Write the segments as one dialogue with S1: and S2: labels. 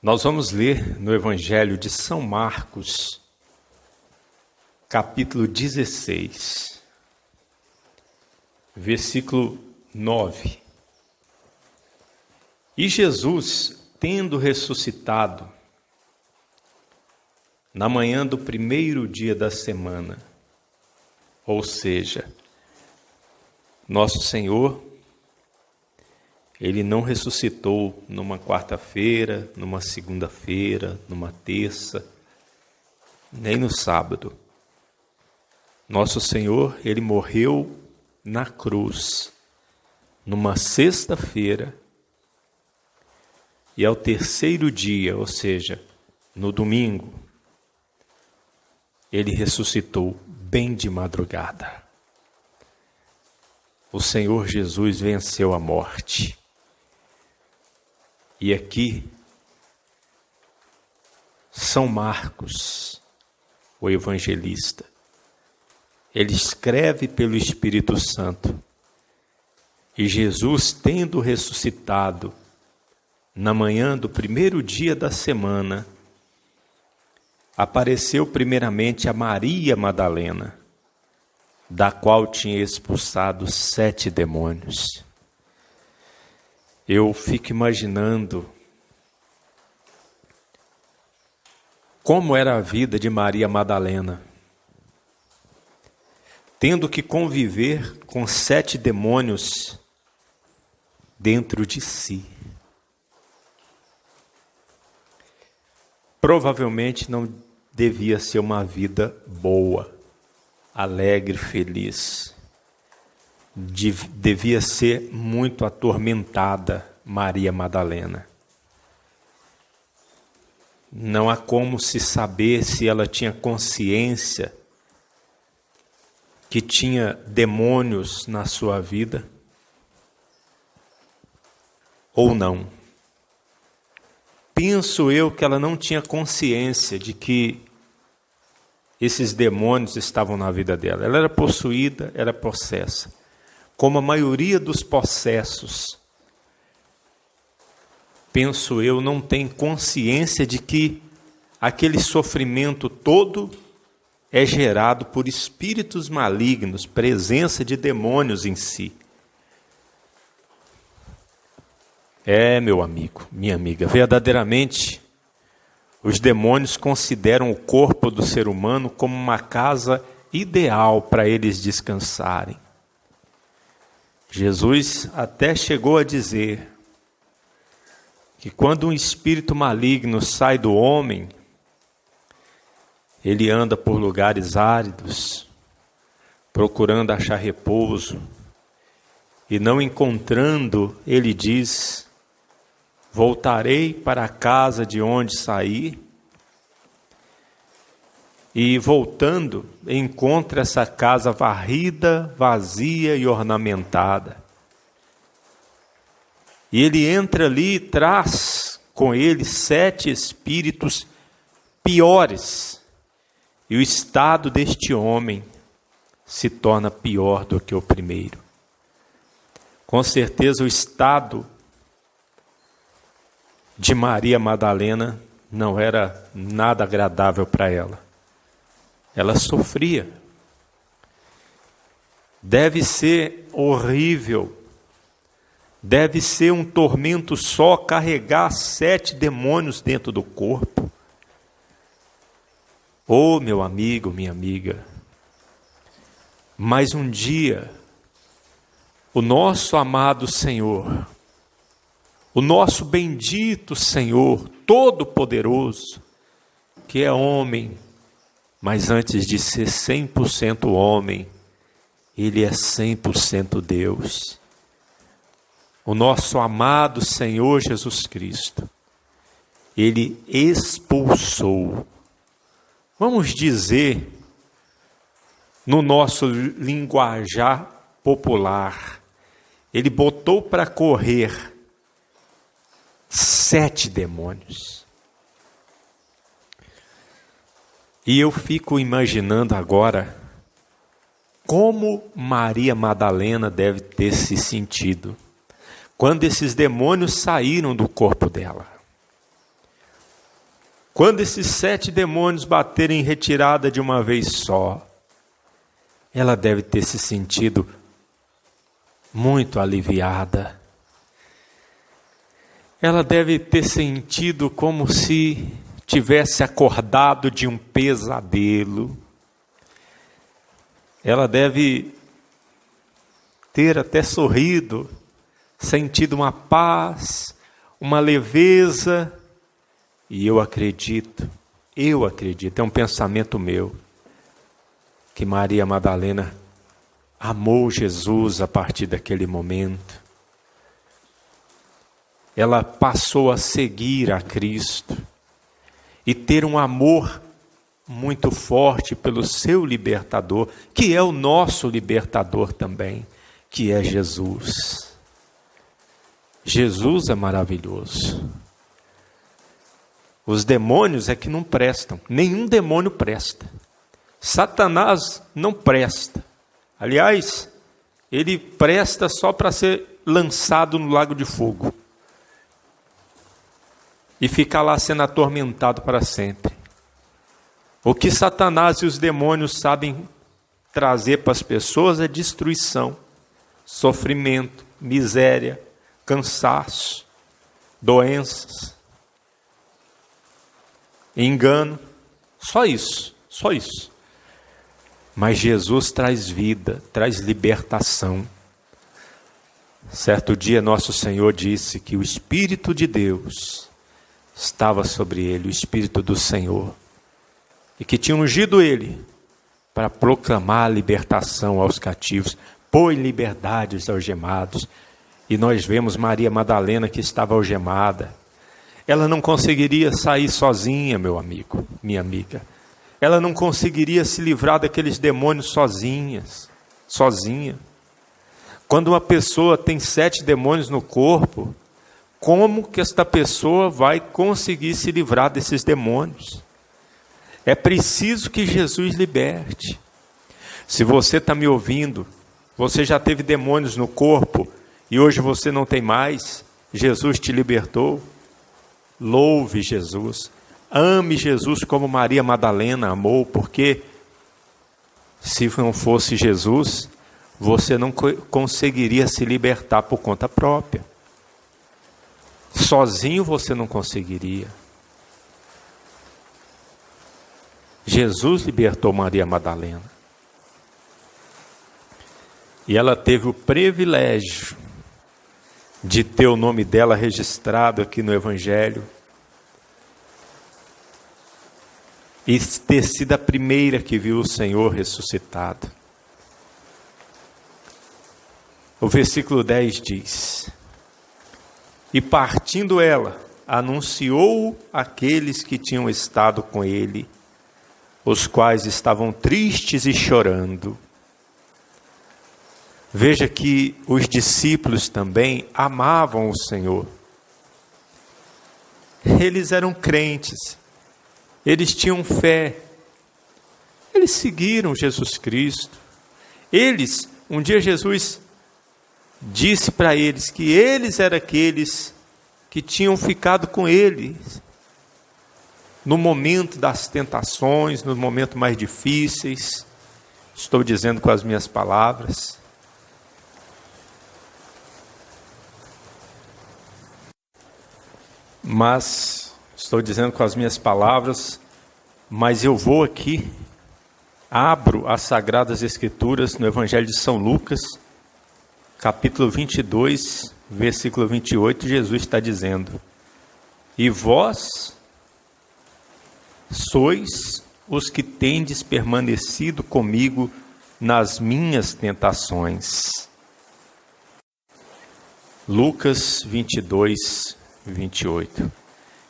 S1: Nós vamos ler no Evangelho de São Marcos, capítulo 16, versículo 9. E Jesus, tendo ressuscitado, na manhã do primeiro dia da semana, ou seja, nosso Senhor, Ele não ressuscitou numa quarta-feira, numa segunda-feira, numa terça, nem no sábado. Nosso Senhor, Ele morreu na cruz, numa sexta-feira, e ao terceiro dia, ou seja, no domingo, Ele ressuscitou bem de madrugada. O Senhor Jesus venceu a morte. E aqui, São Marcos, o evangelista, ele escreve pelo Espírito Santo. E Jesus, tendo ressuscitado, na manhã do primeiro dia da semana, apareceu primeiramente a Maria Madalena, da qual tinha expulsado 7 demônios. Eu fico imaginando como era a vida de Maria Madalena, tendo que conviver com 7 demônios dentro de si. Provavelmente não devia ser uma vida boa, alegre, feliz. Devia ser muito atormentada Maria Madalena. Não há como se saber se ela tinha consciência que tinha demônios na sua vida ou não. Penso eu que ela não tinha consciência de que esses demônios estavam na vida dela. Ela era possuída, era possessa. Como a maioria dos possessos, penso eu, não tem consciência de que aquele sofrimento todo é gerado por espíritos malignos, presença de demônios em si. Meu amigo, minha amiga, verdadeiramente, os demônios consideram o corpo do ser humano como uma casa ideal para eles descansarem. Jesus até chegou a dizer que quando um espírito maligno sai do homem, ele anda por lugares áridos, procurando achar repouso, e não encontrando, ele diz: voltarei para a casa de onde saí. E voltando, encontra essa casa varrida, vazia e ornamentada. E ele entra ali e traz com ele 7 espíritos piores. E o estado deste homem se torna pior do que o primeiro. Com certeza o estado de Maria Madalena não era nada agradável para ela. Ela sofria. Deve ser horrível. Deve ser um tormento só carregar 7 demônios dentro do corpo. Oh, meu amigo, minha amiga. Mas um dia, o nosso amado Senhor, o nosso bendito Senhor, Todo-Poderoso, que é homem, mas antes de ser 100% homem, Ele é 100% Deus. O nosso amado Senhor Jesus Cristo, Ele expulsou, vamos dizer, no nosso linguajar popular, Ele botou para correr 7 demônios. E eu fico imaginando agora como Maria Madalena deve ter se sentido quando esses demônios saíram do corpo dela. Quando esses 7 demônios baterem em retirada de uma vez só, ela deve ter se sentido muito aliviada. Ela deve ter sentido como se tivesse acordado de um pesadelo. Ela deve ter até sorrido, sentido uma paz, uma leveza. E eu acredito, é um pensamento meu, que Maria Madalena amou Jesus a partir daquele momento. Ela passou a seguir a Cristo e ter um amor muito forte pelo seu libertador, que é o nosso libertador também, que é Jesus. Jesus é maravilhoso. Os demônios é que não prestam, nenhum demônio presta. Satanás não presta. Aliás, ele presta só para ser lançado no lago de fogo e ficar lá sendo atormentado para sempre. O que Satanás e os demônios sabem trazer para as pessoas é destruição, sofrimento, miséria, cansaço, doenças, engano, só isso. Mas Jesus traz vida, traz libertação. Certo dia nosso Senhor disse que o Espírito de Deus estava sobre ele, o Espírito do Senhor, e que tinha ungido ele para proclamar a libertação aos cativos, pôr em liberdade os algemados. E nós vemos Maria Madalena que estava algemada. Ela não conseguiria sair sozinha, meu amigo, minha amiga. Ela não conseguiria se livrar daqueles demônios sozinha. Quando uma pessoa tem 7 demônios no corpo, como que esta pessoa vai conseguir se livrar desses demônios? É preciso que Jesus liberte. Se você está me ouvindo, você já teve demônios no corpo e hoje você não tem mais, Jesus te libertou. Louve Jesus, ame Jesus como Maria Madalena amou, porque se não fosse Jesus, você não conseguiria se libertar por conta própria. Sozinho você não conseguiria. Jesus libertou Maria Madalena. E ela teve o privilégio de ter o nome dela registrado aqui no Evangelho e ter sido a primeira que viu o Senhor ressuscitado. O versículo 10 diz: e partindo ela, anunciou àqueles que tinham estado com ele, os quais estavam tristes e chorando. Veja que os discípulos também amavam o Senhor. Eles eram crentes, eles tinham fé, eles seguiram Jesus Cristo. Um dia Jesus disse para eles que eles eram aqueles que tinham ficado com ele no momento das tentações, no momento mais difíceis. Estou dizendo com as minhas palavras. Mas eu vou aqui, abro as Sagradas Escrituras no Evangelho de São Lucas, capítulo 22, versículo 28, Jesus está dizendo: e vós sois os que tendes permanecido comigo nas minhas tentações. Lucas 22, 28.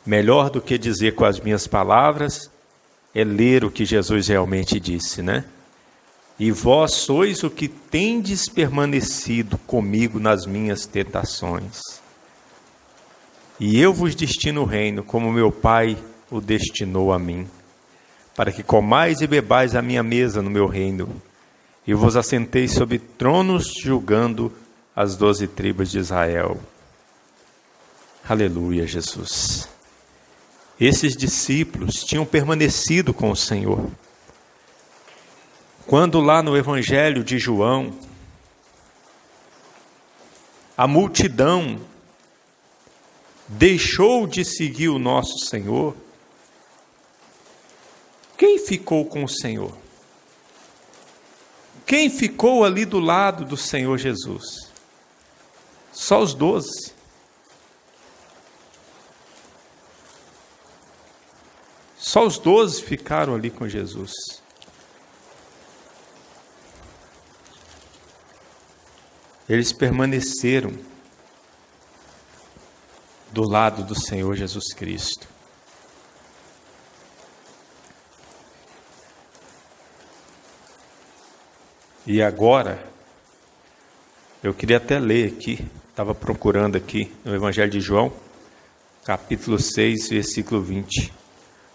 S1: Melhor do que dizer com as minhas palavras é ler o que Jesus realmente disse, né? E vós sois o que tendes permanecido comigo nas minhas tentações. E eu vos destino o reino, como meu Pai o destinou a mim, para que comais e bebais a minha mesa no meu reino, e vos assenteis sobre tronos, julgando as 12 tribos de Israel. Aleluia, Jesus. Esses discípulos tinham permanecido com o Senhor. Quando lá no Evangelho de João, a multidão deixou de seguir o nosso Senhor, quem ficou com o Senhor? Quem ficou ali do lado do Senhor Jesus? Só os 12. Só os 12 ficaram ali com Jesus. Eles permaneceram do lado do Senhor Jesus Cristo. E agora, eu queria até ler aqui, estava procurando aqui no Evangelho de João, capítulo 6, versículo 20.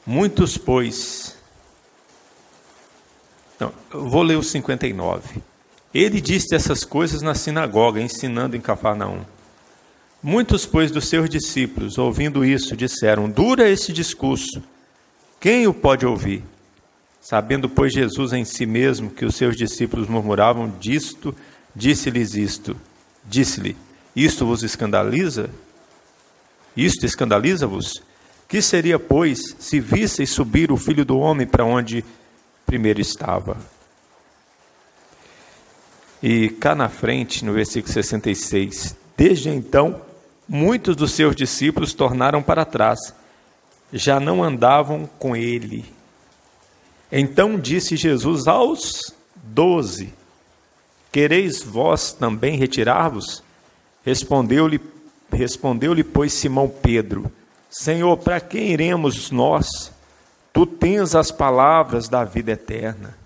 S1: Muitos, pois... Não, eu vou ler o 59. Ele disse essas coisas na sinagoga, ensinando em Cafarnaum. Muitos, pois, dos seus discípulos, ouvindo isso, disseram: dura esse discurso, quem o pode ouvir? Sabendo, pois, Jesus em si mesmo que os seus discípulos murmuravam disto, disse-lhes isto. Disse-lhe: isto vos escandaliza? Isto escandaliza-vos? Que seria, pois, se visseis subir o Filho do Homem para onde primeiro estava? E cá na frente, no versículo 66, desde então, muitos dos seus discípulos tornaram para trás, já não andavam com ele. Então disse Jesus aos 12, quereis vós também retirar-vos? Respondeu-lhe, pois, Simão Pedro, Senhor, para quem iremos nós? Tu tens as palavras da vida eterna,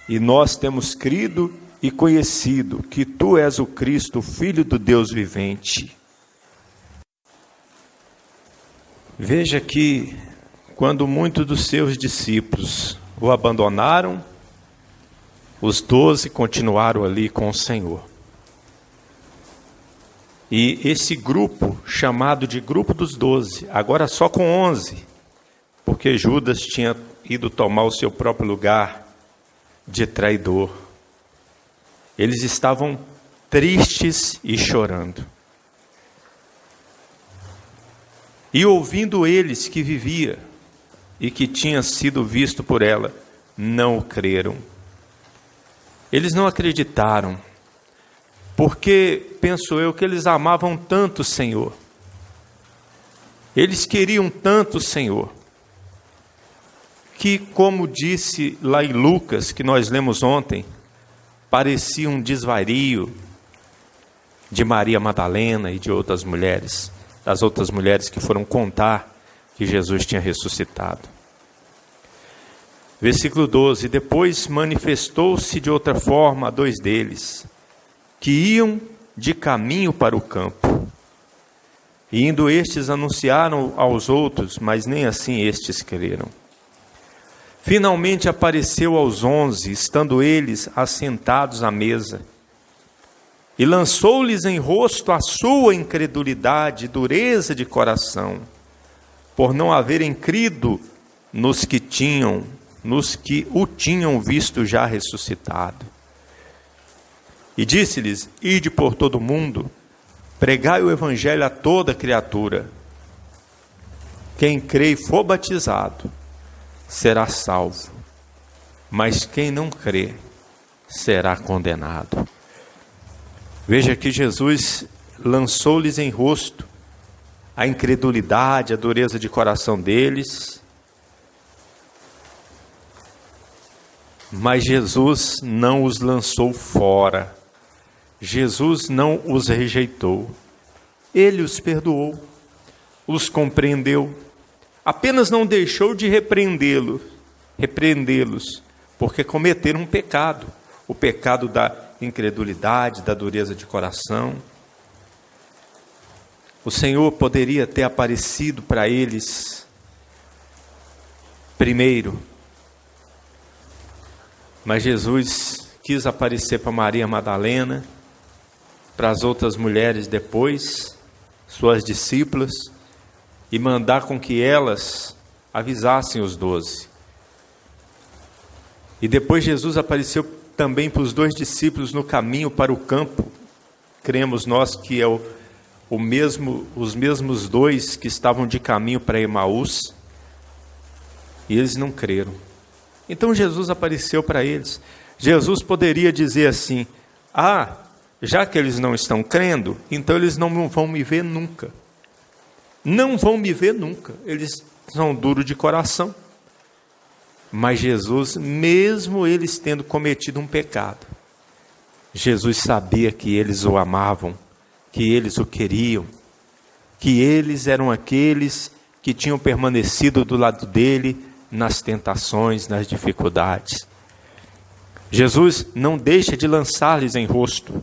S1: e nós temos crido e conhecido que Tu és o Cristo, o Filho do Deus vivente. Veja que, quando muitos dos seus discípulos o abandonaram, os 12 continuaram ali com o Senhor. E esse grupo, chamado de grupo dos 12, agora só com 11, porque Judas tinha ido tomar o seu próprio lugar de traidor. Eles estavam tristes e chorando. E ouvindo eles que vivia e que tinha sido visto por ela, não o creram. Eles não acreditaram, porque, penso eu, que eles amavam tanto o Senhor. Eles queriam tanto o Senhor, que, como disse lá em Lucas, que nós lemos ontem, parecia um desvario de Maria Madalena e de outras mulheres, das outras mulheres que foram contar que Jesus tinha ressuscitado. Versículo 12, depois manifestou-se de outra forma a 2 deles, que iam de caminho para o campo. E indo estes anunciaram aos outros, mas nem assim estes creram. Finalmente apareceu aos 11, estando eles assentados à mesa, e lançou-lhes em rosto a sua incredulidade e dureza de coração, por não haverem crido nos que o tinham visto já ressuscitado. E disse-lhes: ide por todo o mundo, pregai o evangelho a toda criatura. Quem crê e for batizado será salvo, mas quem não crê será condenado. Veja que Jesus lançou-lhes em rosto a incredulidade, a dureza de coração deles, mas Jesus não os lançou fora. Jesus não os rejeitou. Ele os perdoou, os compreendeu, apenas não deixou de repreendê-los, porque cometeram um pecado, o pecado da incredulidade, da dureza de coração. O Senhor poderia ter aparecido para eles primeiro, mas Jesus quis aparecer para Maria Madalena, para as outras mulheres depois, suas discípulas, e mandar com que elas avisassem os 12. E depois Jesus apareceu também para os 2 discípulos no caminho para o campo. Cremos nós que é os mesmos 2 que estavam de caminho para Emaús, e eles não creram. Então Jesus apareceu para eles. Jesus poderia dizer assim: já que eles não estão crendo, então eles não vão me ver nunca. Não vão me ver nunca. Eles são duros de coração. Mas Jesus, mesmo eles tendo cometido um pecado, Jesus sabia que eles o amavam, que eles o queriam, que eles eram aqueles que tinham permanecido do lado dele nas tentações, nas dificuldades. Jesus não deixa de lançar-lhes em rosto.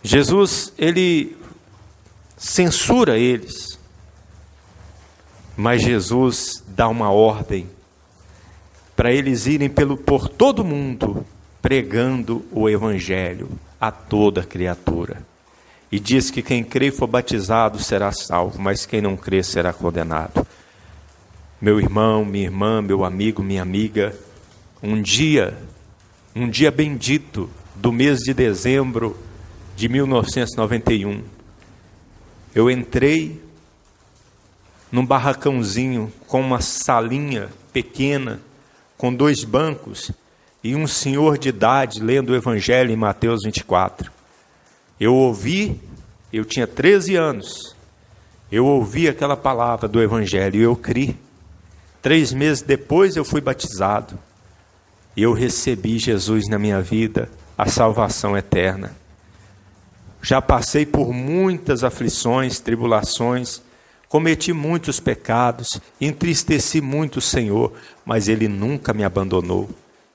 S1: Jesus, ele censura eles, mas Jesus dá uma ordem para eles irem por todo mundo pregando o evangelho a toda criatura. E diz que quem crê e for batizado será salvo, mas quem não crê será condenado. Meu irmão, minha irmã, meu amigo, minha amiga, um dia bendito do mês de dezembro de 1991, eu entrei num barracãozinho com uma salinha pequena, com 2 bancos, e um senhor de idade lendo o Evangelho em Mateus 24. Eu tinha 13 anos, eu ouvi aquela palavra do Evangelho e eu criei. 3 meses depois eu fui batizado, e eu recebi Jesus na minha vida, a salvação eterna. Já passei por muitas aflições, tribulações, cometi muitos pecados, entristeci muito o Senhor, mas Ele nunca me abandonou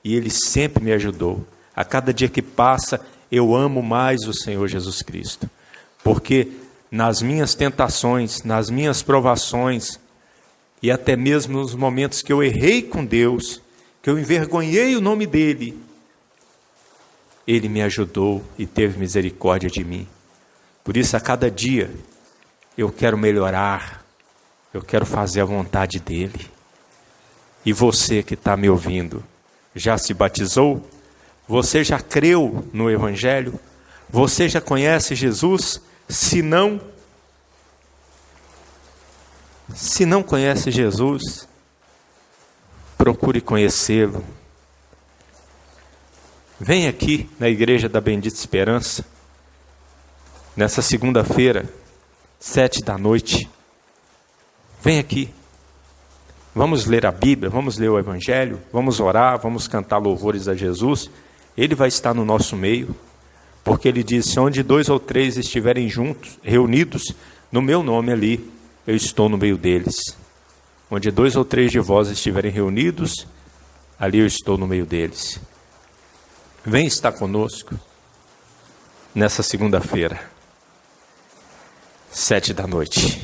S1: e Ele sempre me ajudou. A cada dia que passa, eu amo mais o Senhor Jesus Cristo, porque nas minhas tentações, nas minhas provações, e até mesmo nos momentos que eu errei com Deus, que eu envergonhei o nome dEle, Ele me ajudou e teve misericórdia de mim. Por isso, a cada dia, eu quero melhorar, eu quero fazer a vontade dEle. E você que está me ouvindo, já se batizou? Você já creu no Evangelho? Você já conhece Jesus? Se não conhece Jesus, procure conhecê-lo. Vem aqui na Igreja da Bendita Esperança, nessa segunda-feira, 19h. Vem aqui. Vamos ler a Bíblia, vamos ler o Evangelho, vamos orar, vamos cantar louvores a Jesus. Ele vai estar no nosso meio, porque Ele disse: onde 2 ou 3 estiverem juntos, reunidos, no meu nome ali, eu estou no meio deles. Onde 2 ou 3 de vós estiverem reunidos, ali eu estou no meio deles. Vem estar conosco nessa segunda-feira, 19h.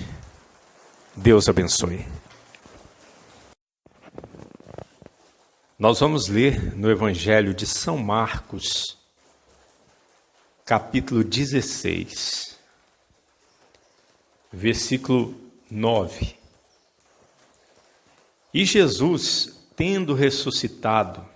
S1: Deus abençoe. Nós vamos ler no Evangelho de São Marcos, capítulo 16, versículo 9. E Jesus, tendo ressuscitado,